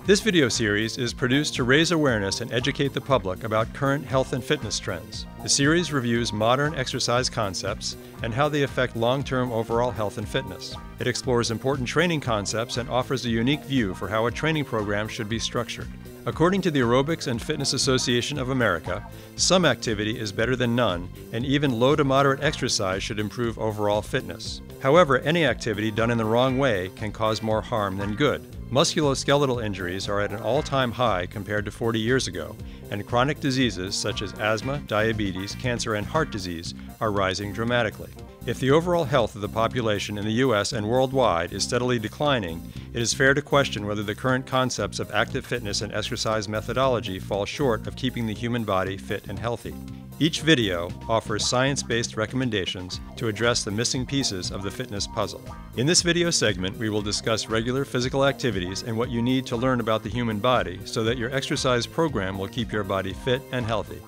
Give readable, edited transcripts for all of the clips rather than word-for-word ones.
This video series is produced to raise awareness and educate the public about current health and fitness trends. The series reviews modern exercise concepts and how they affect long-term overall health and fitness. It explores important training concepts and offers a unique view for how a training program should be structured. According to the Aerobics and Fitness Association of America, some activity is better than none, and even low to moderate exercise should improve overall fitness. However, any activity done in the wrong way can cause more harm than good. Musculoskeletal injuries are at an all-time high compared to 40 years ago, and chronic diseases such as asthma, diabetes, cancer, and heart disease are rising dramatically. If the overall health of the population in the U.S. and worldwide is steadily declining, it is fair to question whether the current concepts of active fitness and exercise methodology fall short of keeping the human body fit and healthy. Each video offers science-based recommendations to address the missing pieces of the fitness puzzle. In this video segment, we will discuss regular physical activities and what you need to learn about the human body so that your exercise program will keep your body fit and healthy.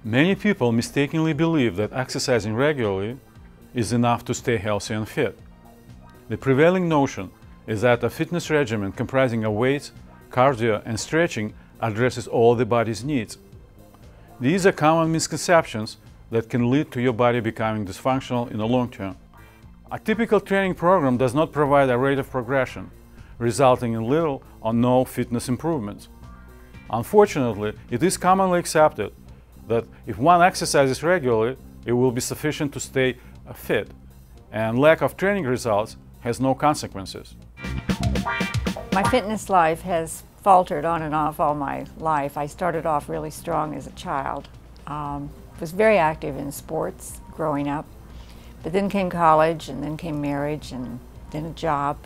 Many people mistakenly believe that exercising regularly is enough to stay healthy and fit. The prevailing notion is that a fitness regimen comprising of weights, cardio, and stretching addresses all the body's needs. These are common misconceptions that can lead to your body becoming dysfunctional in the long term. A typical training program does not provide a rate of progression, resulting in little or no fitness improvements. Unfortunately, it is commonly accepted that if one exercises regularly, it will be sufficient to stay fit, and lack of training results has no consequences. My fitness life has faltered on and off all my life. I started off really strong as a child. Was very active in sports growing up, but then came college, and then came marriage, and then a job.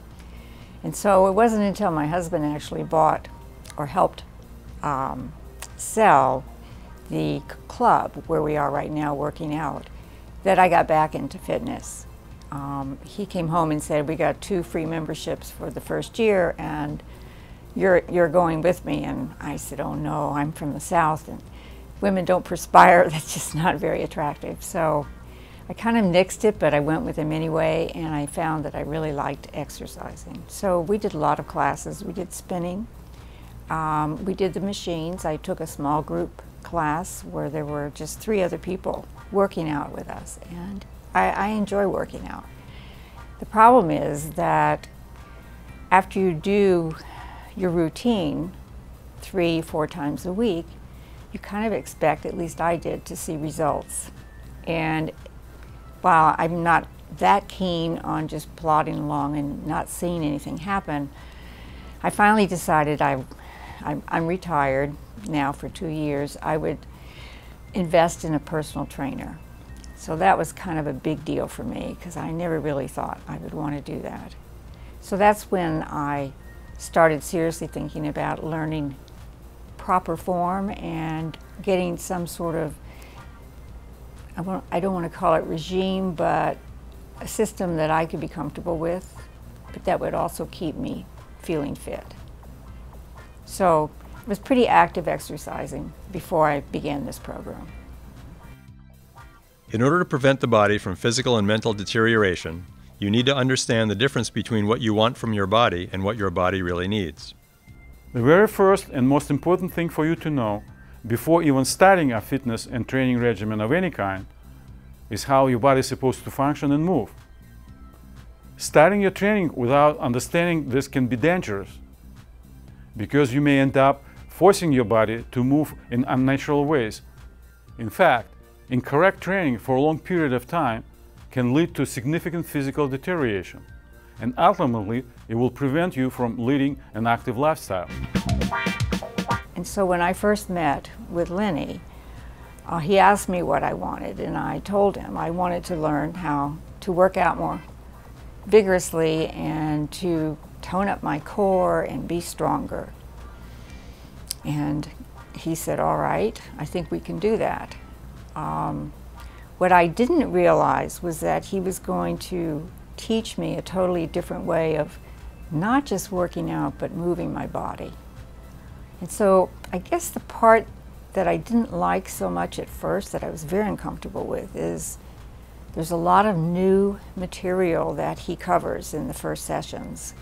And so it wasn't until my husband actually bought or helped sell the club where we are right now working out that I got back into fitness. He came home and said, "We got 2 free memberships for the first year, and you're going with me." And I said, "Oh no, I'm from the South, and women don't perspire. That's just not very attractive." So I kind of nixed it, but I went with him anyway, and I found that I really liked exercising. So we did a lot of classes. We did spinning. We did the machines. I took a small group class where there were just 3 other people working out with us, and I enjoy working out. The problem is that after you do your routine 3-4 times a week, you kind of expect, at least I did, to see results. And while I'm not that keen on just plodding along and not seeing anything happen, I finally decided I'm retired now for 2 years. I would invest in a personal trainer. So that was kind of a big deal for me because I never really thought I would want to do that. So that's when I started seriously thinking about learning proper form and getting some sort of, I don't want to call it regime, but a system that I could be comfortable with, but that would also keep me feeling fit. So it was pretty active exercising before I began this program. In order to prevent the body from physical and mental deterioration, you need to understand the difference between what you want from your body and what your body really needs. The very first and most important thing for you to know before even starting a fitness and training regimen of any kind is how your body is supposed to function and move. Starting your training without understanding this can be dangerous because you may end up forcing your body to move in unnatural ways. In fact, incorrect training for a long period of time can lead to significant physical deterioration, and ultimately it will prevent you from leading an active lifestyle. And so when I first met with Lenny, he asked me what I wanted, and I told him I wanted to learn how to work out more vigorously and to tone up my core and be stronger. And he said, "All right, I think we can do that." What I didn't realize was that he was going to teach me a totally different way of not just working out, but moving my body. And so I guess the part that I didn't like so much at first, that I was very uncomfortable with, is There's a lot of new material that he covers in the first sessions.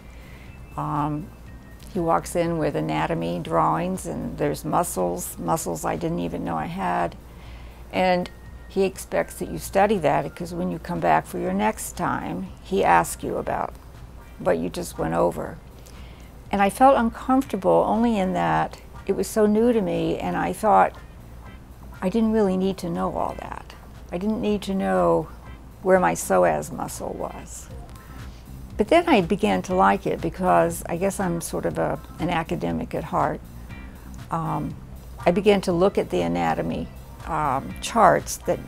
He walks in with anatomy drawings, and there's muscles I didn't even know I had. And he expects that you study that, because when you come back for your next time, he asks you about what you just went over. And I felt uncomfortable only in that it was so new to me, and I thought I didn't really need to know all that. I didn't need to know where my psoas muscle was. But then I began to like it, because I guess I'm sort of an academic at heart. I began to look at the anatomy charts that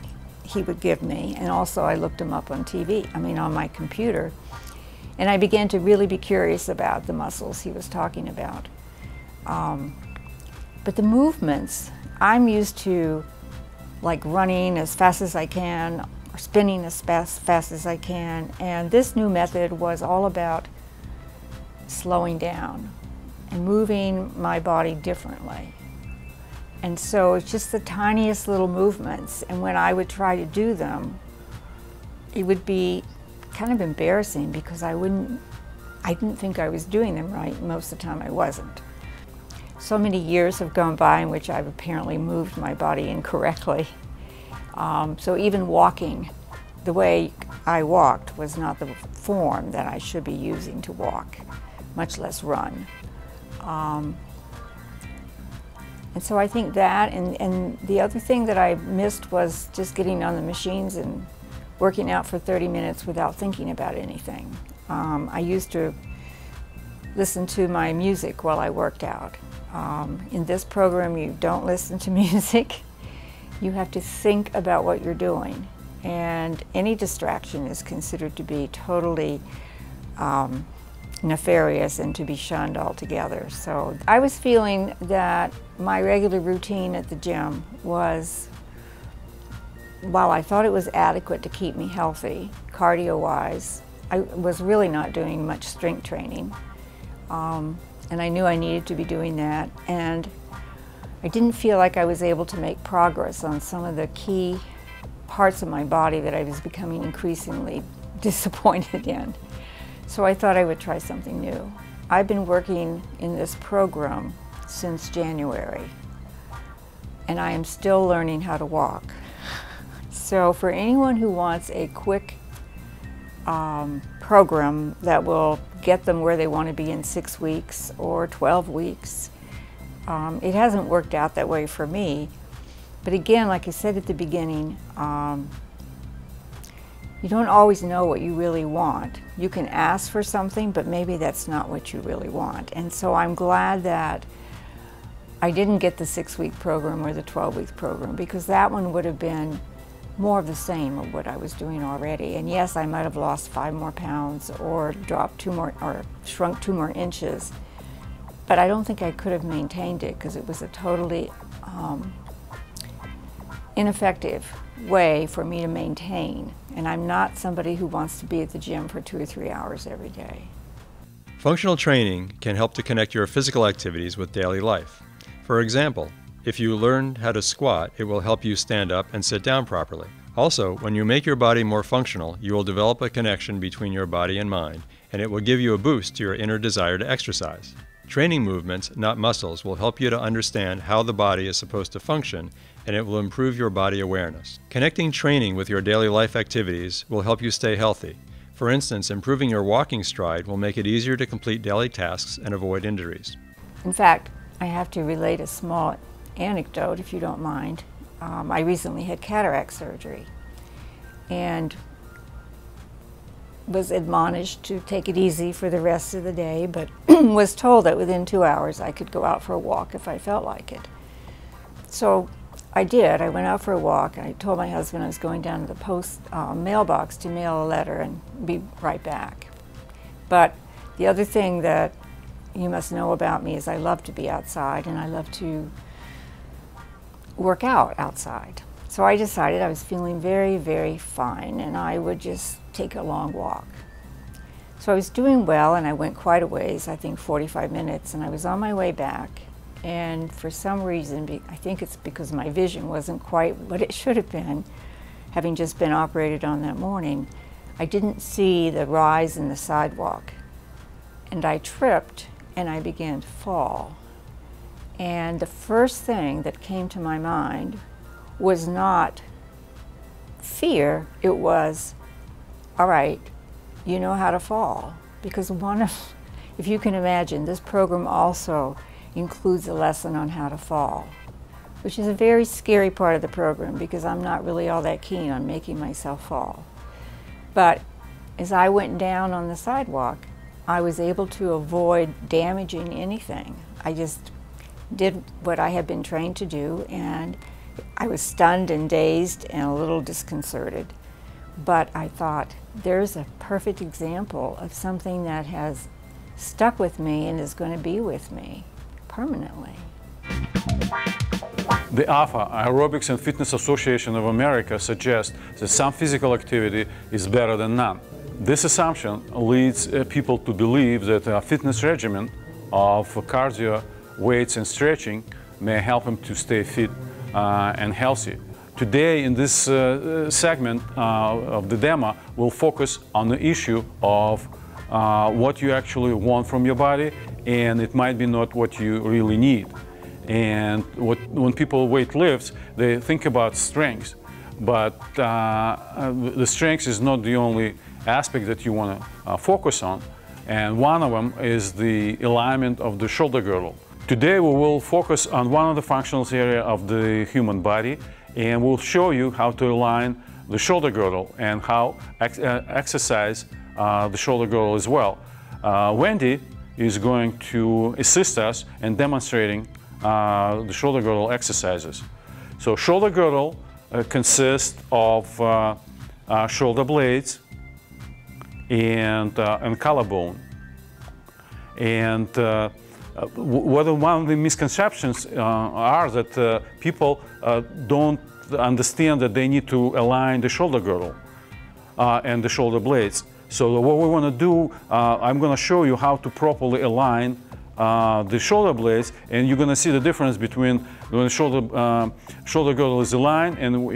he would give me, and also I looked them up on on my computer, and I began to really be curious about the muscles he was talking about. But the movements, I'm used to like running as fast as I can, or spinning as fast as I can, and this new method was all about slowing down and moving my body differently. And so it's just the tiniest little movements, and when I would try to do them, it would be kind of embarrassing, because I didn't think I was doing them right. Most of the time I wasn't. So many years have gone by in which I've apparently moved my body incorrectly. So even walking, the way I walked was not the form that I should be using to walk, much less run. And so I think that, and the other thing that I missed was just getting on the machines and working out for 30 minutes without thinking about anything. I used to listen to my music while I worked out. In this program, you don't listen to music. You have to think about what you're doing, and any distraction is considered to be totally nefarious and to be shunned altogether. So I was feeling that my regular routine at the gym was, while I thought it was adequate to keep me healthy, cardio-wise, I was really not doing much strength training. And I knew I needed to be doing that. And I didn't feel like I was able to make progress on some of the key parts of my body that I was becoming increasingly disappointed in. So I thought I would try something new. I've been working in this program since January, and I am still learning how to walk. So for anyone who wants a quick program that will get them where they want to be in 6 weeks or 12 weeks, it hasn't worked out that way for me. But again, like I said at the beginning, you don't always know what you really want. You can ask for something, but maybe that's not what you really want. And so I'm glad that I didn't get the 6-week program or the 12-week program, because that one would have been more of the same of what I was doing already. And yes, I might have lost 5 more pounds or dropped 2 more, or shrunk 2 more inches, but I don't think I could have maintained it, because it was a totally ineffective way for me to maintain. And I'm not somebody who wants to be at the gym for 2 or 3 hours every day. Functional training can help to connect your physical activities with daily life. For example, if you learn how to squat, it will help you stand up and sit down properly. Also, when you make your body more functional, you will develop a connection between your body and mind, and it will give you a boost to your inner desire to exercise. Training movements, not muscles, will help you to understand how the body is supposed to function, and it will improve your body awareness. Connecting training with your daily life activities will help you stay healthy. For instance, improving your walking stride will make it easier to complete daily tasks and avoid injuries. In fact, I have to relate a small anecdote, if you don't mind. I recently had cataract surgery and was admonished to take it easy for the rest of the day, but was told that within 2 hours I could go out for a walk if I felt like it. So I did. I went out for a walk, and I told my husband I was going down to the mailbox to mail a letter and be right back. But the other thing that you must know about me is I love to be outside, and I love to work out outside. So I decided I was feeling very, very fine, and I would just take a long walk. So I was doing well, and I went quite a ways, I think 45 minutes, and I was on my way back. And for some reason, I think it's because my vision wasn't quite what it should have been, having just been operated on that morning, I didn't see the rise in the sidewalk. And I tripped and I began to fall. And the first thing that came to my mind was not fear, it was, all right, you know how to fall. Because if you can imagine, this program also includes a lesson on how to fall, which is a very scary part of the program because I'm not really all that keen on making myself fall. But as I went down on the sidewalk, I was able to avoid damaging anything. I just did what I had been trained to do, and I was stunned and dazed and a little disconcerted. But I thought, there's a perfect example of something that has stuck with me and is going to be with me permanently. The AFA, Aerobics and Fitness Association of America, suggests that some physical activity is better than none. This assumption leads people to believe that a fitness regimen of cardio, weights and stretching may help them to stay fit and healthy. Today, in this segment of the demo, we'll focus on the issue of what you actually want from your body, and it might be not what you really need. And when people weight lifts, they think about strength, but the strength is not the only aspect that you want to focus on, and one of them is the alignment of the shoulder girdle. Today we will focus on one of the functional areas of the human body, and we'll show you how to align the shoulder girdle and how exercise the shoulder girdle as well. Wendy is going to assist us in demonstrating the shoulder girdle exercises. So shoulder girdle consists of shoulder blades and collarbone. And one of the misconceptions are that people don't understand that they need to align the shoulder girdle and the shoulder blades. So what we want to do, I'm going to show you how to properly align the shoulder blades, and you're going to see the difference between when the shoulder girdle is aligned and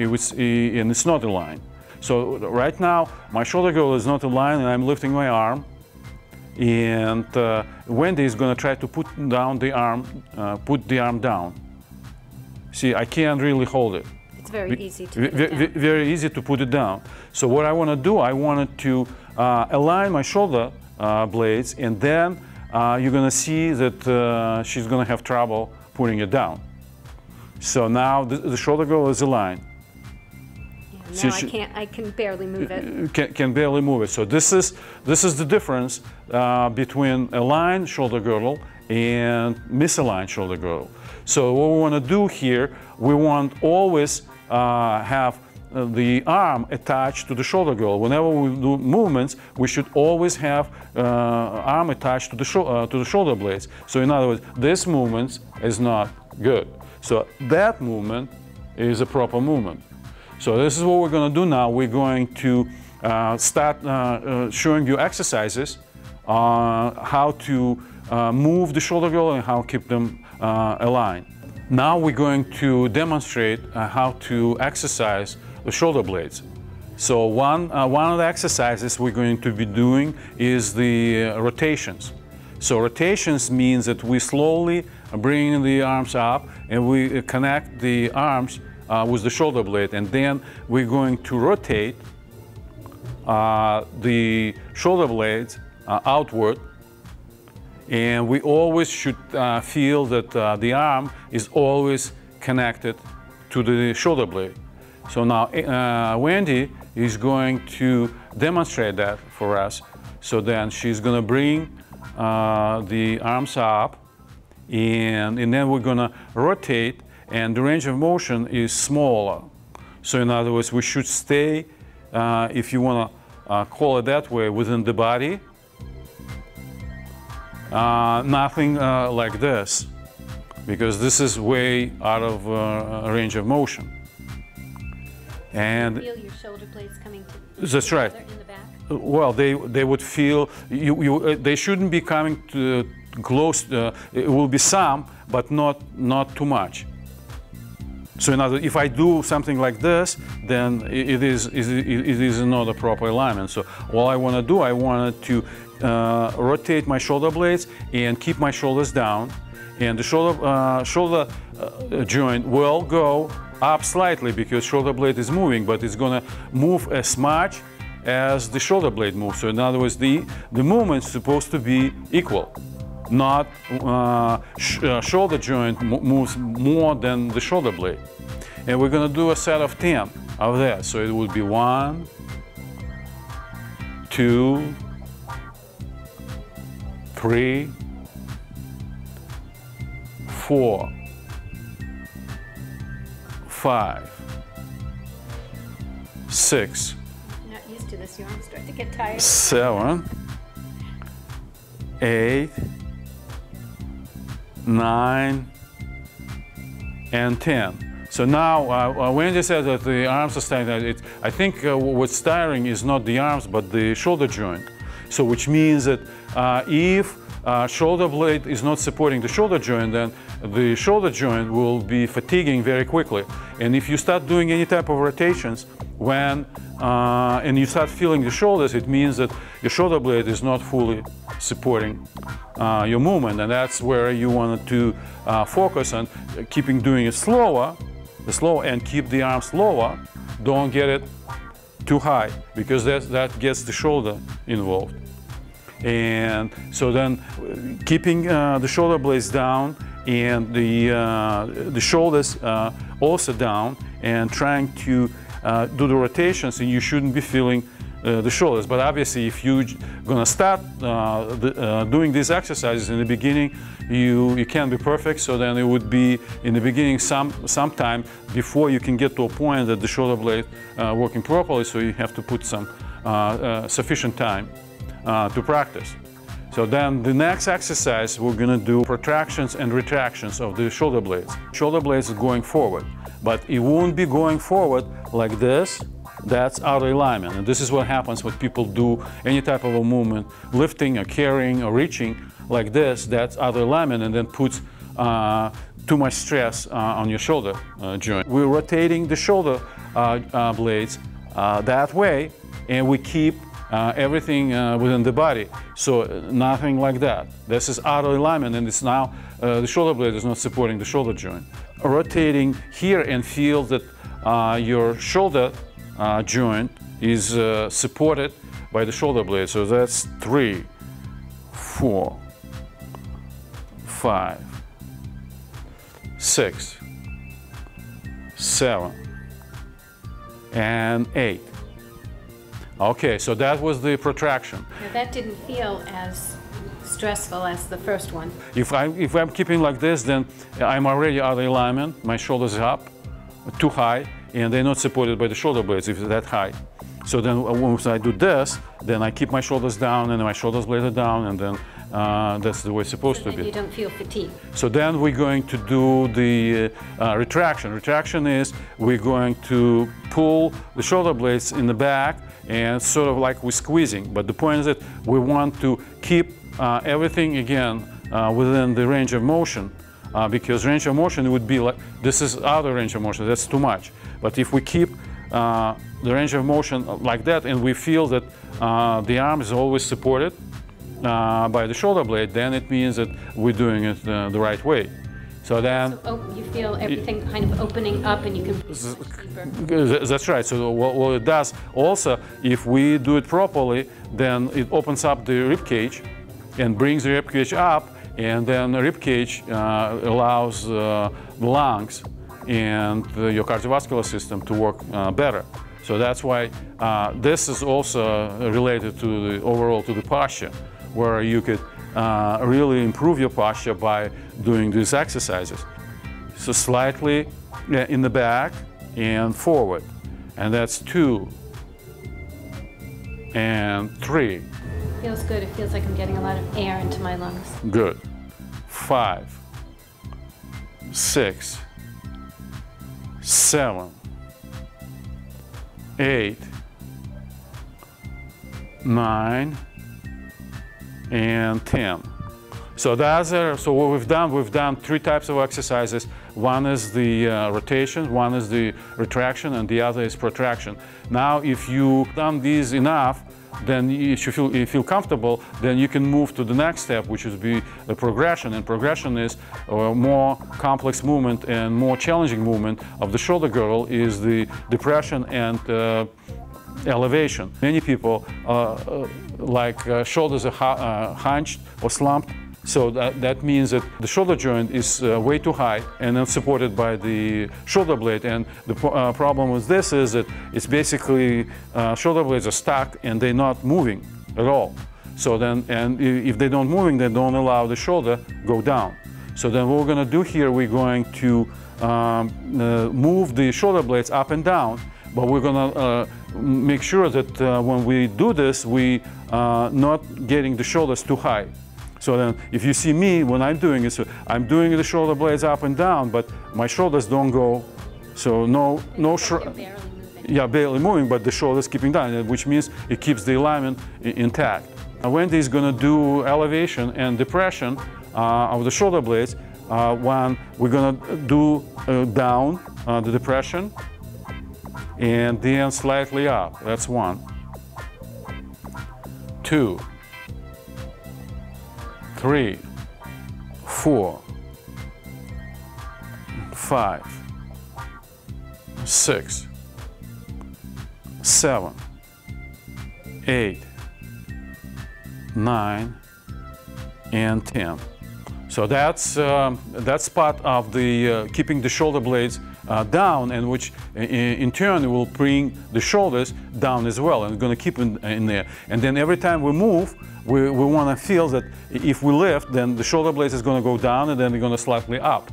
it's not aligned. So right now, my shoulder girdle is not aligned and I'm lifting my arm. And Wendy is going to try to put down the arm, put the arm down. See, I can't really hold it. It's very easy to put it down. Very easy to put it down. So what I want to do, I wanted to align my shoulder blades, and then you're going to see that she's going to have trouble putting it down. So now the shoulder girdle is aligned. Yeah, now I can barely move it. Can barely move it. So this is the difference between aligned shoulder girdle and misaligned shoulder girdle. So what we want to do here, we want always have the arm attached to the shoulder girdle. Whenever we do movements, we should always have arm attached to the shoulder blades. So in other words, this movement is not good. So that movement is a proper movement. So this is what we're going to do now. We're going to start showing you exercises how to move the shoulder girdle and how to keep them aligned. Now we're going to demonstrate how to exercise the shoulder blades. So one of the exercises we're going to be doing is the rotations. So rotations means that we slowly bring the arms up and we connect the arms with the shoulder blade, and then we're going to rotate the shoulder blades outward, and we always should feel that the arm is always connected to the shoulder blade. So now Wendy is going to demonstrate that for us. So then she's going to bring the arms up, and then we're going to rotate, and the range of motion is smaller. So in other words, we should stay, if you want to call it that way, within the body. Nothing like this, because this is way out of range of motion. And feel your shoulder blades coming that's right. in the back? Well, they would feel, they shouldn't be coming to close, it will be some, but not too much. So in other words, if I do something like this, then it is not a proper alignment. So all I want to do, I want to rotate my shoulder blades and keep my shoulders down. And the shoulder joint will go up slightly because shoulder blade is moving, but it's going to move as much as the shoulder blade moves. So in other words, the movement is supposed to be equal. Not shoulder joint moves more than the shoulder blade. And we're going to do a set of 10 of that. So it would be 1, 2, 3, 4, 5, 6, I'm not used to this. Your arms start to get tired. 7, 8, 9, and 10. So now, Wendy said that the arms are tiring. I think what's tiring is not the arms, but the shoulder joint. So which means that if shoulder blade is not supporting the shoulder joint, then the shoulder joint will be fatiguing very quickly. And if you start doing any type of rotations, and you start feeling the shoulders, it means that your shoulder blade is not fully supporting your movement, and that's where you want to focus on doing it slower, and keep the arms lower. Don't get it too high because that gets the shoulder involved. And so then keeping the shoulder blades down and the shoulders also down, and trying to do the rotations, and you shouldn't be feeling the shoulders. But obviously, if you're going to start doing these exercises in the beginning, you can't be perfect. So then it would be in the beginning some time before you can get to a point that the shoulder blade working properly. So you have to put some sufficient time to practice. So then the next exercise, we're going to do protractions and retractions of the shoulder blades. Shoulder blades is going forward, but it won't be going forward like this. That's out of alignment. And this is what happens when people do any type of a movement, lifting or carrying or reaching like this. That's out of alignment, and then puts too much stress on your shoulder joint. We're rotating the shoulder blades that way, and we keep everything within the body. So nothing like that. This is out of alignment, and it's now the shoulder blade is not supporting the shoulder joint. Rotating here and feel that your shoulder joint is supported by the shoulder blade. So that's 3, 4, 5, 6, 7, and 8. Okay, so that was the protraction. Now that didn't feel as stressful as the first one. If I'm keeping like this, then I'm already out of alignment. My shoulders are up, too high, and they're not supported by the shoulder blades if it's that high. So then once I do this, then I keep my shoulders down, and my shoulders blades are down, and then that's the way it's supposed to be. You don't feel fatigue. So then we're going to do the retraction. Retraction is we're going to pull the shoulder blades in the back, and sort of like we're squeezing. But the point is that we want to keep everything again within the range of motion, because range of motion would be like, this is out of range of motion, that's too much. But if we keep the range of motion like that, and we feel that the arm is always supported by the shoulder blade, then it means that we're doing it the right way. So then you feel everything kind of opening up, and you can deeper. That's right. So what it does also, if we do it properly, then it opens up the rib cage and brings the rib cage up, and then the rib cage allows the lungs and your cardiovascular system to work better. So that's why this is also related to the overall to the posture, where you could really improve your posture by doing these exercises. So slightly in the back and forward, and that's 2 and 3. Feels good. It feels like I'm getting a lot of air into my lungs. Good. 5, 6, 7, 8, 9, and 10. So what we've done 3 types of exercises. One is the rotation, one is the retraction, and the other is protraction. Now, if you've done these enough, then if you feel comfortable, then you can move to the next step, which would be the progression. And progression is a more complex movement and more challenging movement of the shoulder girdle is the depression and elevation. Many people shoulders are hunched or slumped. So that means that the shoulder joint is way too high and then supported by the shoulder blade. And the problem with this is that it's basically shoulder blades are stuck and they're not moving at all. So then, and if they don't moving, they don't allow the shoulder go down. So then what we're going to do here, we're going to move the shoulder blades up and down, but we're going to make sure that when we do this, we not getting the shoulders too high. So then, if you see me, when I'm doing it, so I'm doing the shoulder blades up and down, but my shoulders don't go, so no Barely moving. Yeah, barely moving, but the shoulders keeping down, which means it keeps the alignment intact. Wendy is going to do elevation and depression of the shoulder blades. One, we're going to do down the depression, and then slightly up. That's 1. 2. 3, 4, 5, 6, 7, 8, 9, and 10. So that's part of the keeping the shoulder blades down, and which in turn will bring the shoulders down as well, and we're going to keep in there. And then every time we move, we want to feel that if we lift, then the shoulder blades is going to go down, and then they're going to slightly up.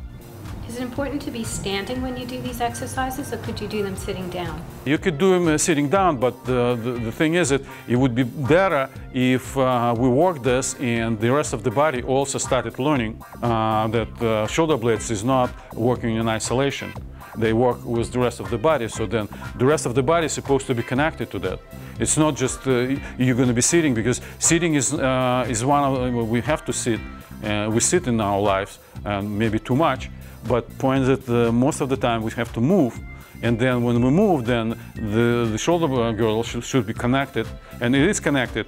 Is it important to be standing when you do these exercises, or could you do them sitting down? You could do them sitting down, but the thing is that it would be better if we work this and the rest of the body also started learning that shoulder blades is not working in isolation. They work with the rest of the body, so then the rest of the body is supposed to be connected to that. It's not just you're going to be sitting, because sitting is one of we have to sit. We sit in our lives, and maybe too much. But point is that most of the time we have to move, and then when we move, then the shoulder girdle should be connected, and it is connected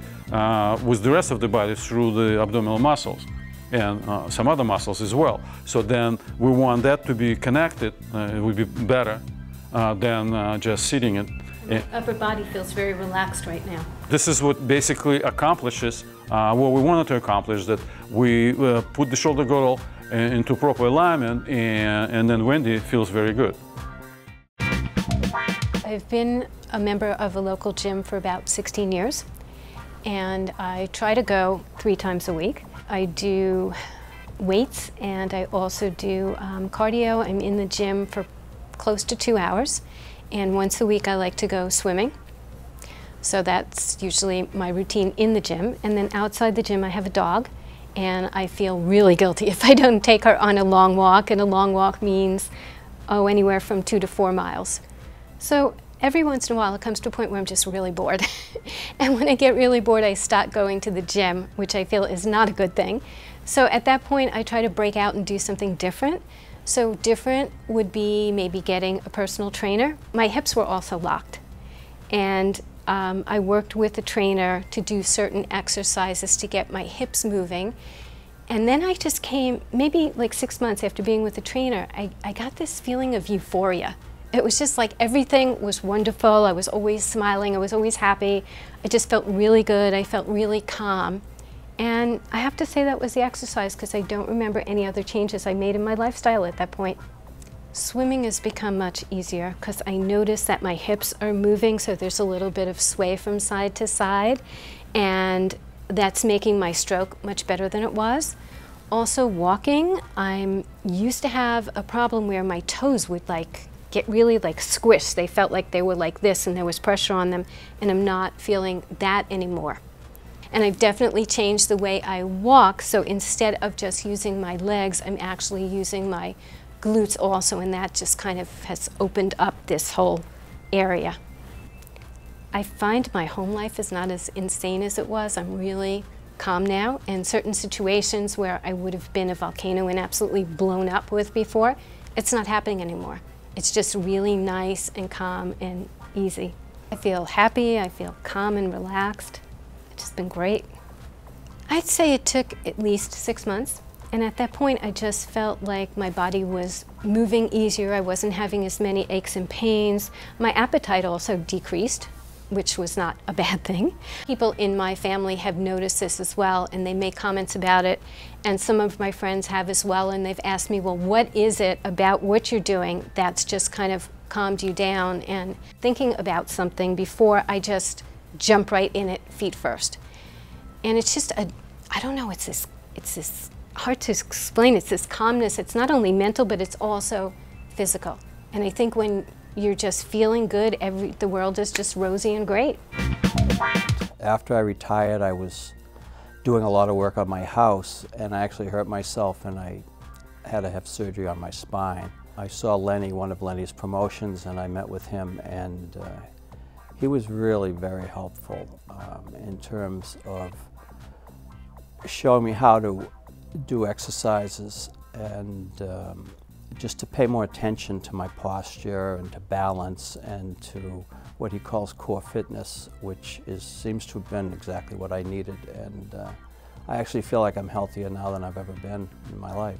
with the rest of the body through the abdominal muscles and some other muscles as well. So then we want that to be connected. It would be better than just sitting it. The upper body feels very relaxed right now. This is what basically accomplishes what we wanted to accomplish, that we put the shoulder girdle into proper alignment, and then Wendy feels very good. I've been a member of a local gym for about 16 years, and I try to go 3 times a week. I do weights, and I also do cardio. I'm in the gym for close to 2 hours, and once a week I like to go swimming. So that's usually my routine in the gym. And then outside the gym I have a dog, and I feel really guilty if I don't take her on a long walk, and a long walk means anywhere from 2 to 4 miles. So every once in a while it comes to a point where I'm just really bored. And when I get really bored, I start going to the gym, which I feel is not a good thing. So at that point I try to break out and do something different. So different would be maybe getting a personal trainer. My hips were also locked, and I worked with a trainer to do certain exercises to get my hips moving. And then I just came, maybe like 6 months after being with the trainer, I got this feeling of euphoria. It was just like everything was wonderful. I was always smiling. I was always happy. I just felt really good. I felt really calm. And I have to say that was the exercise, because I don't remember any other changes I made in my lifestyle at that point. Swimming has become much easier because I notice that my hips are moving, so there's a little bit of sway from side to side, and that's making my stroke much better than it was. Also walking, I used to have a problem where my toes would get really squished. They felt like they were like this and there was pressure on them, and I'm not feeling that anymore. And I've definitely changed the way I walk, so instead of just using my legs, I'm actually using my glutes also, and that just kind of has opened up this whole area. I find my home life is not as insane as it was. I'm really calm now, and certain situations where I would have been a volcano and absolutely blown up with before, it's not happening anymore. It's just really nice and calm and easy. I feel happy, I feel calm and relaxed. It's just been great. I'd say it took at least 6 months, and at that point I just felt like my body was moving easier. I wasn't having as many aches and pains. My appetite also decreased, which was not a bad thing. People in my family have noticed this as well, and they make comments about it, and some of my friends have as well, and they've asked me, well, what is it about what you're doing that's just kind of calmed you down and thinking about something before I just jump right in it feet first. And it's just I don't know, it's this hard to explain, it's this calmness. It's not only mental, but it's also physical. And I think when you're just feeling good, the world is just rosy and great. After I retired, I was doing a lot of work on my house, and I actually hurt myself, and I had to have surgery on my spine. I saw Lenny, one of Lenny's promotions, and I met with him, and he was really very helpful in terms of showing me how to do exercises and just to pay more attention to my posture and to balance and to what he calls core fitness, which seems to have been exactly what I needed. And I actually feel like I'm healthier now than I've ever been in my life.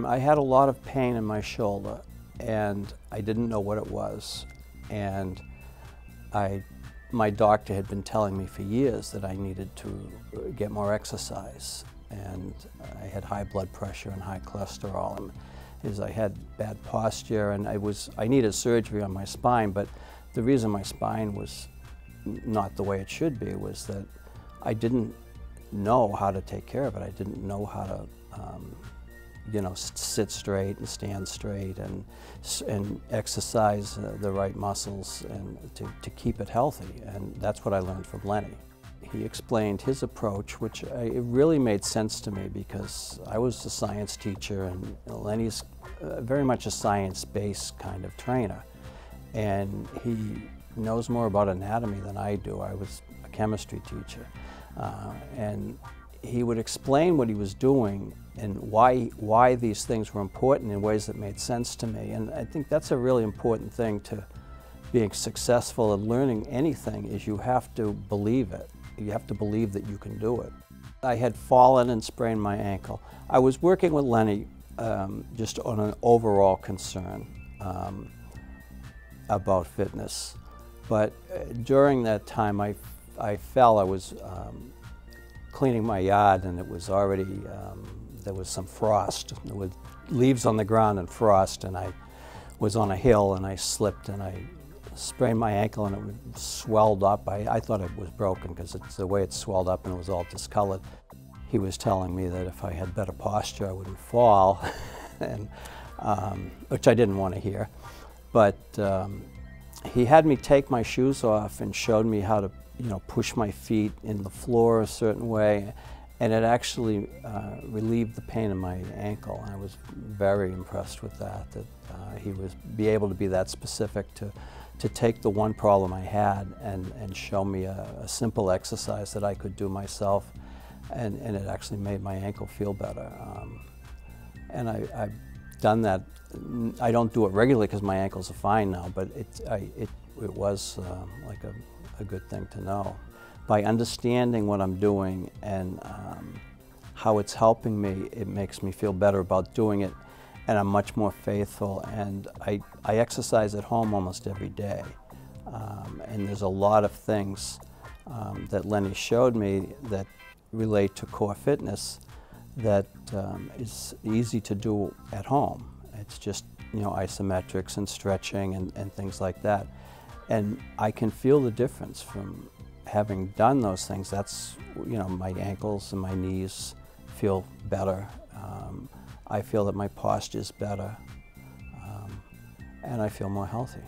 I had a lot of pain in my shoulder, and I didn't know what it was. And my doctor had been telling me for years that I needed to get more exercise. And I had high blood pressure and high cholesterol. I had bad posture, and I needed surgery on my spine, but the reason my spine was not the way it should be was that I didn't know how to take care of it. I didn't know how to sit straight and stand straight and exercise the right muscles and to keep it healthy. And that's what I learned from Lenny. He explained his approach, which it really made sense to me because I was a science teacher, and Lenny's very much a science-based kind of trainer. And he knows more about anatomy than I do. I was a chemistry teacher. And he would explain what he was doing and why these things were important in ways that made sense to me. And I think that's a really important thing to being successful in learning anything, is you have to believe it. You have to believe that you can do it. I had fallen and sprained my ankle. I was working with Lenny just on an overall concern about fitness. But during that time I fell. I was cleaning my yard, and it was already, there was some frost. There were leaves on the ground and frost, and I was on a hill and I slipped and I sprained my ankle, and it swelled up. I thought it was broken because it's the way it swelled up, and it was all discolored. He was telling me that if I had better posture I wouldn't fall, and, which I didn't want to hear. But he had me take my shoes off and showed me how to push my feet in the floor a certain way, and it actually relieved the pain in my ankle. And I was very impressed with that he was able to be that specific to take the one problem I had and show me a simple exercise that I could do myself, and it actually made my ankle feel better. And I've done that. I don't do it regularly because my ankles are fine now, but it was like a good thing to know. By understanding what I'm doing and how it's helping me, it makes me feel better about doing it, and I'm much more faithful. And I exercise at home almost every day. And there's a lot of things that Lenny showed me that relate to core fitness that is easy to do at home. It's just isometrics and stretching and things like that. And I can feel the difference from having done those things. That's, my ankles and my knees feel better. I feel that my posture is better, and I feel more healthy.